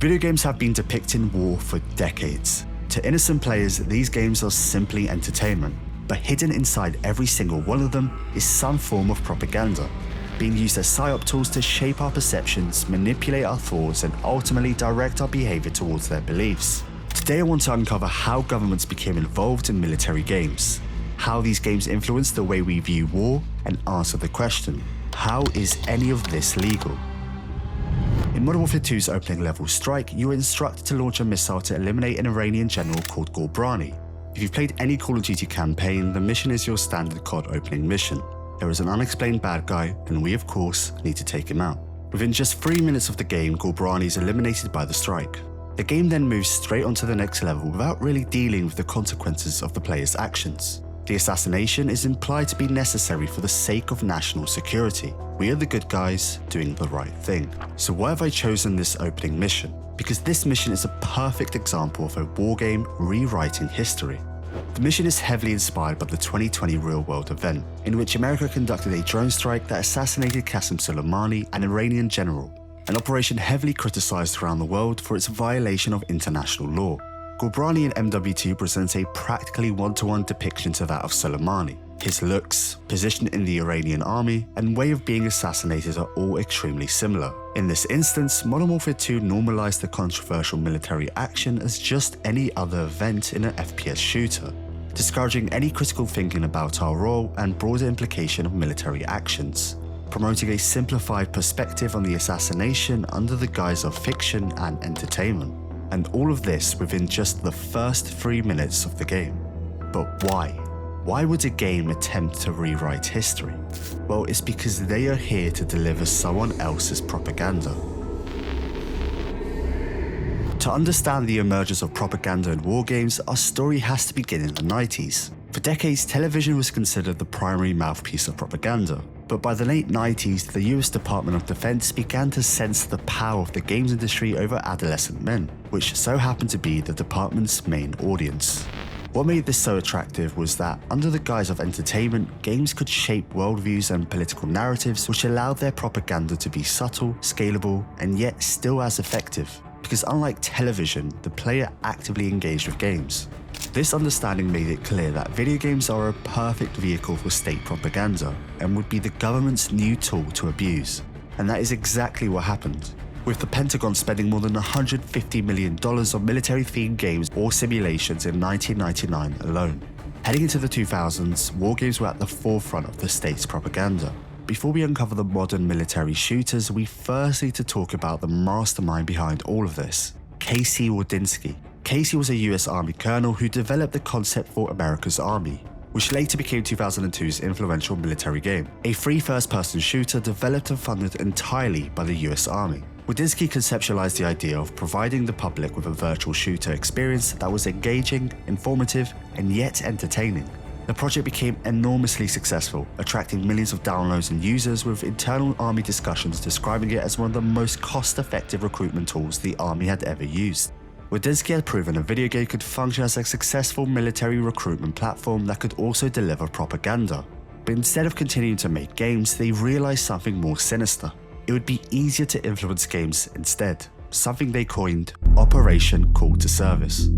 Video games have been depicting war for decades. To innocent players, these games are simply entertainment, but hidden inside every single one of them is some form of propaganda, being used as psyop tools to shape our perceptions, manipulate our thoughts, and ultimately direct our behavior towards their beliefs. Today I want to uncover how governments became involved in military games, how these games influence the way we view war, and answer the question, how is any of this legal? In Modern Warfare 2's opening level Strike, you are instructed to launch a missile to eliminate an Iranian general called Ghorbrani. If you've played any Call of Duty campaign, the mission is your standard COD opening mission. There is an unexplained bad guy, and we of course need to take him out. Within just 3 minutes of the game, Ghorbrani is eliminated by the strike. The game then moves straight onto the next level without really dealing with the consequences of the player's actions. The assassination is implied to be necessary for the sake of national security. We are the good guys doing the right thing. So why have I chosen this opening mission? Because this mission is a perfect example of a war game rewriting history. The mission is heavily inspired by the 2020 real-world event, in which America conducted a drone strike that assassinated Qasem Soleimani, an Iranian general, an operation heavily criticized around the world for its violation of international law. Ghorbrani in MW2 presents a practically one-to-one depiction to that of Soleimani. His looks, position in the Iranian army, and way of being assassinated are all extremely similar. In this instance, Modern Warfare 2 normalized the controversial military action as just any other event in an FPS shooter, discouraging any critical thinking about our role and broader implication of military actions, promoting a simplified perspective on the assassination under the guise of fiction and entertainment. And all of this within just the first 3 minutes of the game. But why? Why would a game attempt to rewrite history? Well, it's because they are here to deliver someone else's propaganda. To understand the emergence of propaganda in war games, our story has to begin in the 90s. For decades, television was considered the primary mouthpiece of propaganda. But by the late 90s, the US Department of Defense began to sense the power of the games industry over adolescent men, which so happened to be the department's main audience. What made this so attractive was that, under the guise of entertainment, games could shape worldviews and political narratives which allowed their propaganda to be subtle, scalable, and yet still as effective. Because unlike television, the player actively engaged with games. This understanding made it clear that video games are a perfect vehicle for state propaganda and would be the government's new tool to abuse. And that is exactly what happened, with the Pentagon spending more than $150 million on military-themed games or simulations in 1999 alone. Heading into the 2000s, war games were at the forefront of the state's propaganda. Before we uncover the modern military shooters, we first need to talk about the mastermind behind all of this, Casey Wardinsky. Casey was a US Army colonel who developed the concept for America's Army, which later became 2002's influential military game, a free first-person shooter developed and funded entirely by the US Army. Wardinsky conceptualized the idea of providing the public with a virtual shooter experience that was engaging, informative, and yet entertaining. The project became enormously successful, attracting millions of downloads and users, with internal Army discussions describing it as one of the most cost-effective recruitment tools the Army had ever used. Wardinsky had proven a video game could function as a successful military recruitment platform that could also deliver propaganda. But instead of continuing to make games, they realized something more sinister. It would be easier to influence games instead, something they coined Operation Call to Service.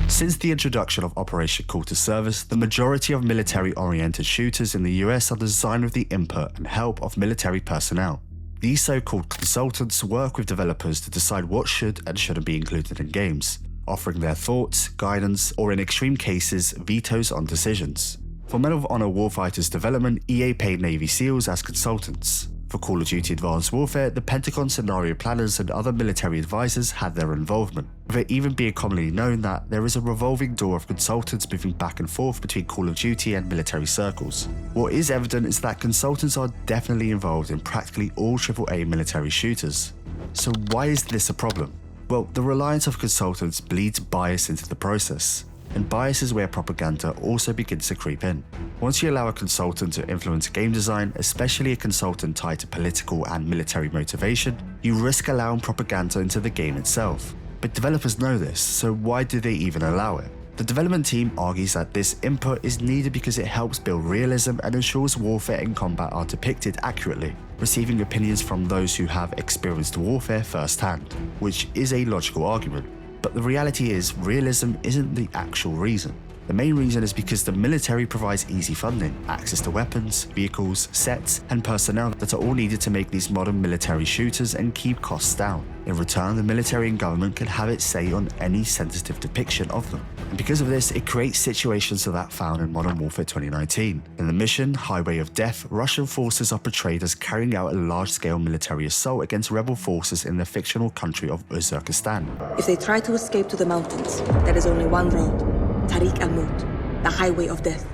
Since the introduction of Operation Call to Service, the majority of military-oriented shooters in the US are designed with the input and help of military personnel. These so-called consultants work with developers to decide what should and shouldn't be included in games, offering their thoughts, guidance, or in extreme cases, vetoes on decisions. For Medal of Honor Warfighter's development, EA paid Navy SEALs as consultants. For Call of Duty Advanced Warfare, the Pentagon scenario planners and other military advisors had their involvement, with it even being commonly known that there is a revolving door of consultants moving back and forth between Call of Duty and military circles. What is evident is that consultants are definitely involved in practically all AAA military shooters. So why is this a problem? Well, the reliance of consultants bleeds bias into the process. And bias is where propaganda also begins to creep in. Once you allow a consultant to influence game design, especially a consultant tied to political and military motivation, you risk allowing propaganda into the game itself. But developers know this, so why do they even allow it? The development team argues that this input is needed because it helps build realism and ensures warfare and combat are depicted accurately, receiving opinions from those who have experienced warfare firsthand, which is a logical argument. But the reality is, realism isn't the actual reason. The main reason is because the military provides easy funding, access to weapons, vehicles, sets, and personnel that are all needed to make these modern military shooters and keep costs down. In return, the military and government can have its say on any sensitive depiction of them. And because of this, it creates situations like that found in Modern Warfare 2019. In the mission, Highway of Death, Russian forces are portrayed as carrying out a large-scale military assault against rebel forces in the fictional country of Uzbekistan. If they try to escape to the mountains, there is only one road. Tariq al-Maut, the Highway of Death.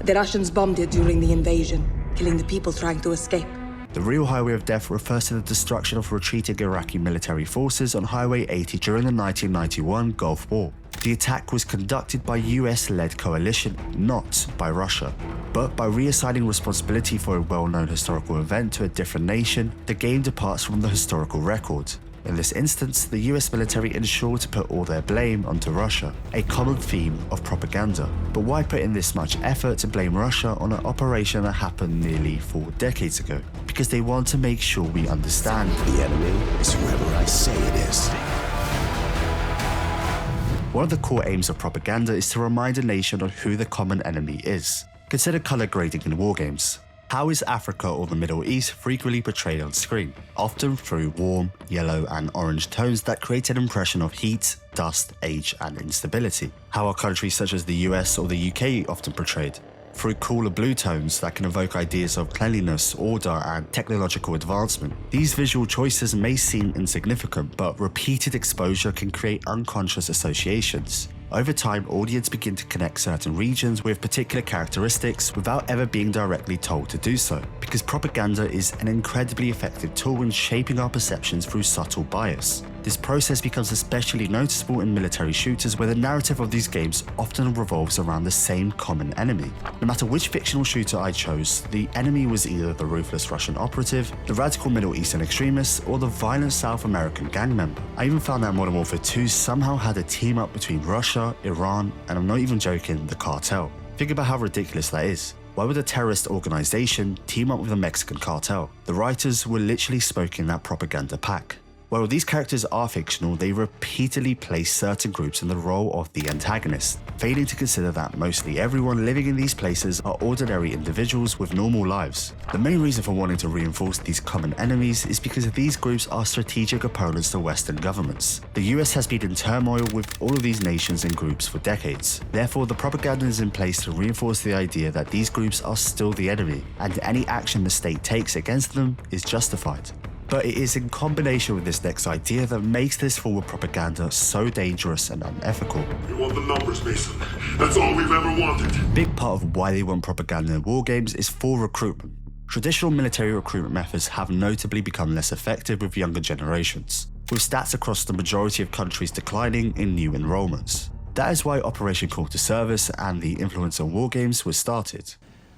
The Russians bombed it during the invasion, killing the people trying to escape. The real Highway of Death refers to the destruction of retreating Iraqi military forces on Highway 80 during the 1991 Gulf War. The attack was conducted by US-led coalition, not by Russia. But by reassigning responsibility for a well-known historical event to a different nation, the game departs from the historical record. In this instance, the US military ensured to put all their blame onto Russia, a common theme of propaganda. But why put in this much effort to blame Russia on an operation that happened nearly 4 decades ago? Because they want to make sure we understand. The enemy is whoever I say it is. One of the core aims of propaganda is to remind a nation on who the common enemy is. Consider color grading in war games. How is Africa or the Middle East frequently portrayed on screen? Often through warm, yellow and orange tones that create an impression of heat, dust, age and instability. How are countries such as the US or the UK often portrayed? Through cooler blue tones that can evoke ideas of cleanliness, order and technological advancement. These visual choices may seem insignificant, but repeated exposure can create unconscious associations. Over time, audiences begin to connect certain regions with particular characteristics without ever being directly told to do so, because propaganda is an incredibly effective tool in shaping our perceptions through subtle bias. This process becomes especially noticeable in military shooters where the narrative of these games often revolves around the same common enemy. No matter which fictional shooter I chose, the enemy was either the ruthless Russian operative, the radical Middle Eastern extremist, or the violent South American gang member. I even found that Modern Warfare 2 somehow had a team up between Russia, Iran, and I'm not even joking, the cartel. Think about how ridiculous that is. Why would a terrorist organization team up with a Mexican cartel? The writers were literally smoking that propaganda pack. While these characters are fictional, they repeatedly place certain groups in the role of the antagonist, failing to consider that mostly everyone living in these places are ordinary individuals with normal lives. The main reason for wanting to reinforce these common enemies is because these groups are strategic opponents to Western governments. The US has been in turmoil with all of these nations and groups for decades. Therefore, the propaganda is in place to reinforce the idea that these groups are still the enemy, and any action the state takes against them is justified. But it is in combination with this next idea that makes this form of propaganda so dangerous and unethical. We want the numbers, Mason. That's all we've ever wanted. A big part of why they want propaganda in war games is for recruitment. Traditional military recruitment methods have notably become less effective with younger generations, with stats across the majority of countries declining in new enrollments. That is why Operation Call to Service and the influence on war games was started.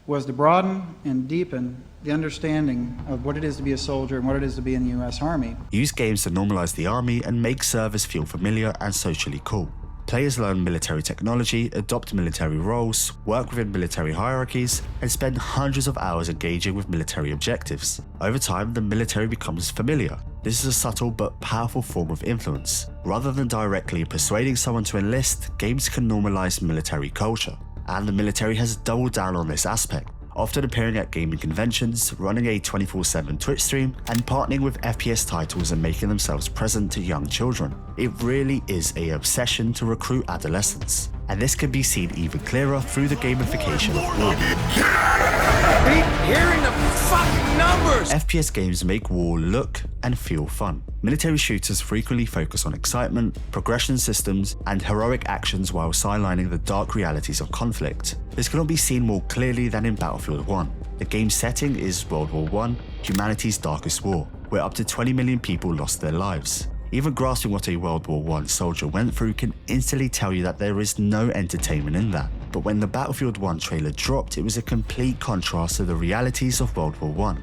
Was to broaden and deepen the understanding of what it is to be a soldier and what it is to be in the US Army. Use games to normalize the army and make service feel familiar and socially cool. Players learn military technology, adopt military roles, work within military hierarchies, and spend hundreds of hours engaging with military objectives. Over time, the military becomes familiar. This is a subtle but powerful form of influence. Rather than directly persuading someone to enlist, games can normalize military culture. And the military has doubled down on this aspect, often appearing at gaming conventions, running a 24/7 Twitch stream, and partnering with FPS titles and making themselves present to young children. It really is an obsession to recruit adolescents, and this can be seen even clearer through the gamification of war. Keep hearing the fucking numbers! FPS games make war look and feel fun. Military shooters frequently focus on excitement, progression systems, and heroic actions while sidelining the dark realities of conflict. This cannot be seen more clearly than in Battlefield 1. The game's setting is World War I, humanity's darkest war, where up to 20 million people lost their lives. Even grasping what a World War I soldier went through can instantly tell you that there is no entertainment in that. But when the Battlefield 1 trailer dropped, it was a complete contrast to the realities of World War I.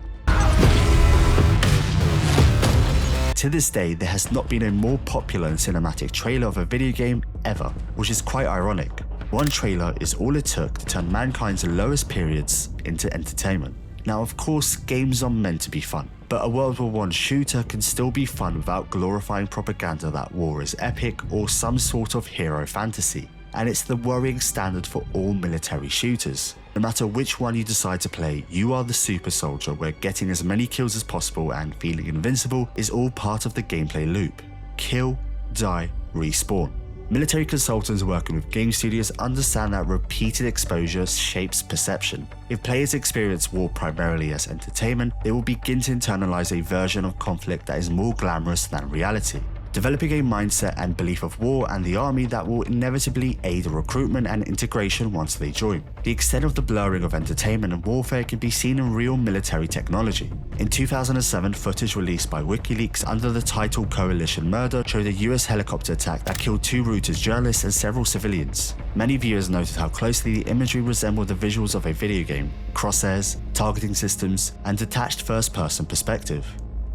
To this day, there has not been a more popular and cinematic trailer of a video game ever, which is quite ironic. One trailer is all it took to turn mankind's lowest periods into entertainment. Now, of course, games are meant to be fun, but a World War I shooter can still be fun without glorifying propaganda that war is epic or some sort of hero fantasy. And it's the worrying standard for all military shooters. No matter which one you decide to play, you are the super soldier where getting as many kills as possible and feeling invincible is all part of the gameplay loop. Kill, die, respawn. Military consultants working with game studios understand that repeated exposure shapes perception. If players experience war primarily as entertainment, they will begin to internalize a version of conflict that is more glamorous than reality, developing a mindset and belief of war and the army that will inevitably aid recruitment and integration once they join. The extent of the blurring of entertainment and warfare can be seen in real military technology. In 2007, footage released by WikiLeaks under the title Coalition Murder showed a US helicopter attack that killed 2 Reuters journalists and several civilians. Many viewers noted how closely the imagery resembled the visuals of a video game, crosshairs, targeting systems, and detached first-person perspective.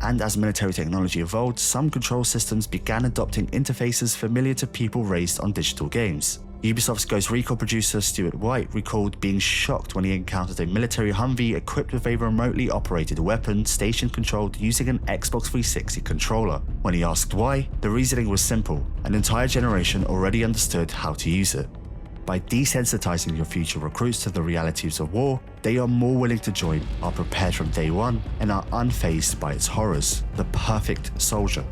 And as military technology evolved, some control systems began adopting interfaces familiar to people raised on digital games. Ubisoft's Ghost Recon producer Stuart White recalled being shocked when he encountered a military Humvee equipped with a remotely operated weapon station-controlled using an Xbox 360 controller. When he asked why, the reasoning was simple: an entire generation already understood how to use it. By desensitizing your future recruits to the realities of war, they are more willing to join, are prepared from day one, and are unfazed by its horrors. The perfect soldier.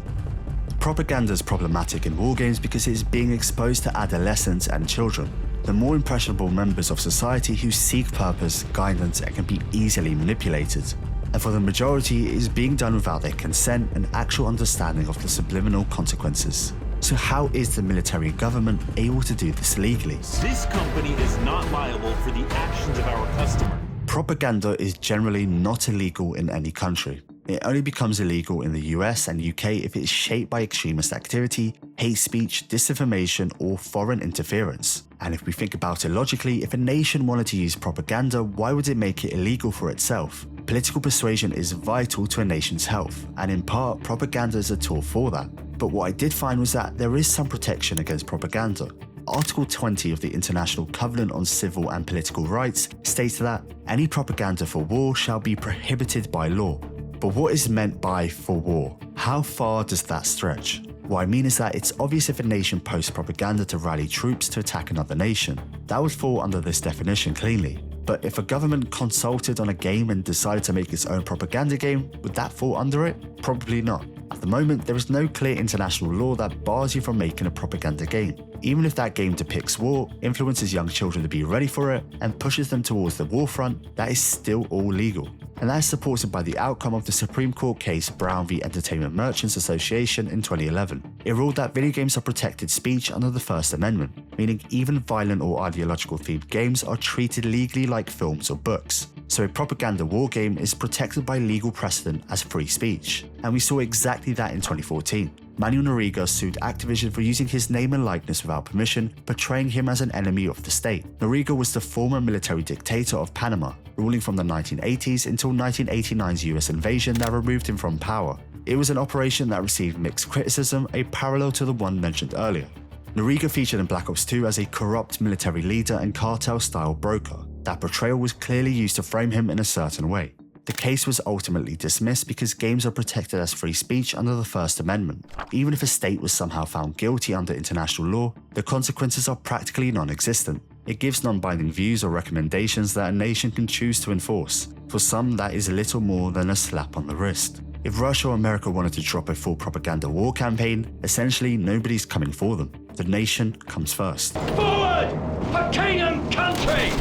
Propaganda is problematic in war games because it is being exposed to adolescents and children, the more impressionable members of society who seek purpose, guidance, and can be easily manipulated. And for the majority, it is being done without their consent and actual understanding of the subliminal consequences. So how is the military government able to do this legally? This company is not liable for the actions of our customer. Propaganda is generally not illegal in any country. It only becomes illegal in the US and UK if it is shaped by extremist activity, hate speech, disinformation, or foreign interference. And if we think about it logically, if a nation wanted to use propaganda, why would it make it illegal for itself? Political persuasion is vital to a nation's health, and in part, propaganda is a tool for that. But what I did find was that there is some protection against propaganda. Article 20 of the International Covenant on Civil and Political Rights states that any propaganda for war shall be prohibited by law. But what is meant by for war? How far does that stretch? What I mean is that it's obvious if a nation posts propaganda to rally troops to attack another nation. That would fall under this definition cleanly. But if a government consulted on a game and decided to make its own propaganda game, would that fall under it? Probably not. At the moment, there is no clear international law that bars you from making a propaganda game. Even if that game depicts war, influences young children to be ready for it, and pushes them towards the war front, that is still all legal. And that is supported by the outcome of the Supreme Court case Brown v. Entertainment Merchants Association in 2011. It ruled that video games are protected speech under the First Amendment, meaning even violent or ideological themed games are treated legally like films or books. So a propaganda war game is protected by legal precedent as free speech. And we saw exactly that in 2014. Manuel Noriega sued Activision for using his name and likeness without permission, portraying him as an enemy of the state. Noriega was the former military dictator of Panama, ruling from the 1980s until 1989's US invasion that removed him from power. It was an operation that received mixed criticism, a parallel to the one mentioned earlier. Noriega featured in Black Ops 2 as a corrupt military leader and cartel-style broker. That portrayal was clearly used to frame him in a certain way. The case was ultimately dismissed because games are protected as free speech under the First Amendment. Even if a state was somehow found guilty under international law, the consequences are practically non-existent. It gives non-binding views or recommendations that a nation can choose to enforce. For some, that is little more than a slap on the wrist. If Russia or America wanted to drop a full propaganda war campaign, essentially nobody's coming for them. The nation comes first. Forward! A king and country!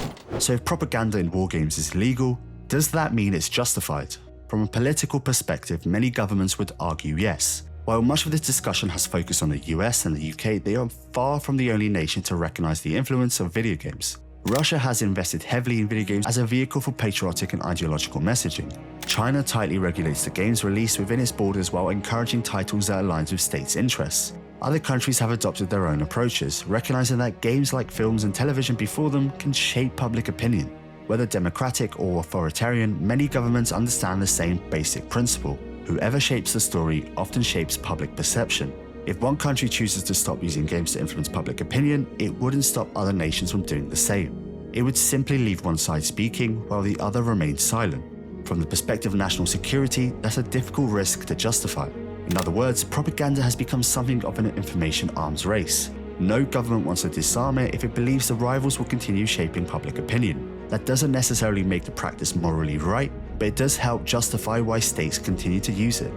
So if propaganda in war games is legal, does that mean it's justified? From a political perspective, many governments would argue yes. While much of this discussion has focused on the US and the UK, they are far from the only nation to recognize the influence of video games. Russia has invested heavily in video games as a vehicle for patriotic and ideological messaging. China tightly regulates the games released within its borders while encouraging titles that align with states' interests. Other countries have adopted their own approaches, recognizing that games like films and television before them can shape public opinion. Whether democratic or authoritarian, many governments understand the same basic principle. Whoever shapes the story often shapes public perception. If one country chooses to stop using games to influence public opinion, it wouldn't stop other nations from doing the same. It would simply leave one side speaking while the other remains silent. From the perspective of national security, that's a difficult risk to justify. In other words, propaganda has become something of an information arms race. No government wants to disarm it if it believes the rivals will continue shaping public opinion. That doesn't necessarily make the practice morally right, but it does help justify why states continue to use it.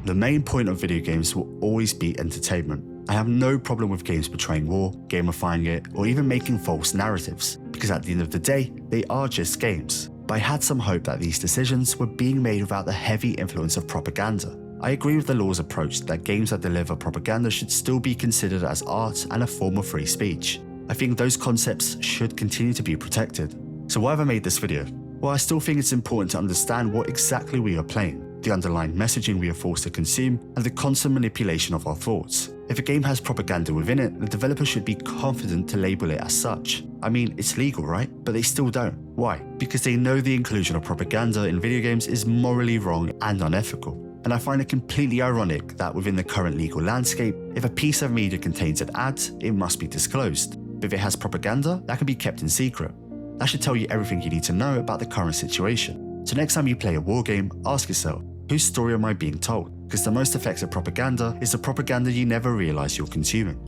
The main point of video games will always be entertainment. I have no problem with games portraying war, gamifying it, or even making false narratives, because at the end of the day, they are just games. But I had some hope that these decisions were being made without the heavy influence of propaganda. I agree with the law's approach that games that deliver propaganda should still be considered as art and a form of free speech. I think those concepts should continue to be protected. So why have I made this video? Well, I still think it's important to understand what exactly we are playing, the underlying messaging we are forced to consume, and the constant manipulation of our thoughts. If a game has propaganda within it, the developer should be confident to label it as such. I mean, it's legal, right? But they still don't. Why? Because they know the inclusion of propaganda in video games is morally wrong and unethical. And I find it completely ironic that within the current legal landscape, if a piece of media contains an ad, it must be disclosed. But if it has propaganda, that can be kept in secret. That should tell you everything you need to know about the current situation. So next time you play a war game, ask yourself, whose story am I being told? Because the most effective propaganda is the propaganda you never realize you're consuming.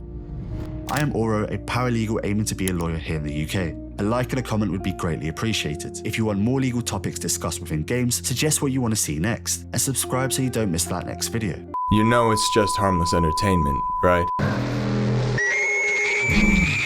I am Oro, a paralegal aiming to be a lawyer here in the UK. A like and a comment would be greatly appreciated. If you want more legal topics discussed within games, suggest what you want to see next, and subscribe so you don't miss that next video. You know it's just harmless entertainment, right?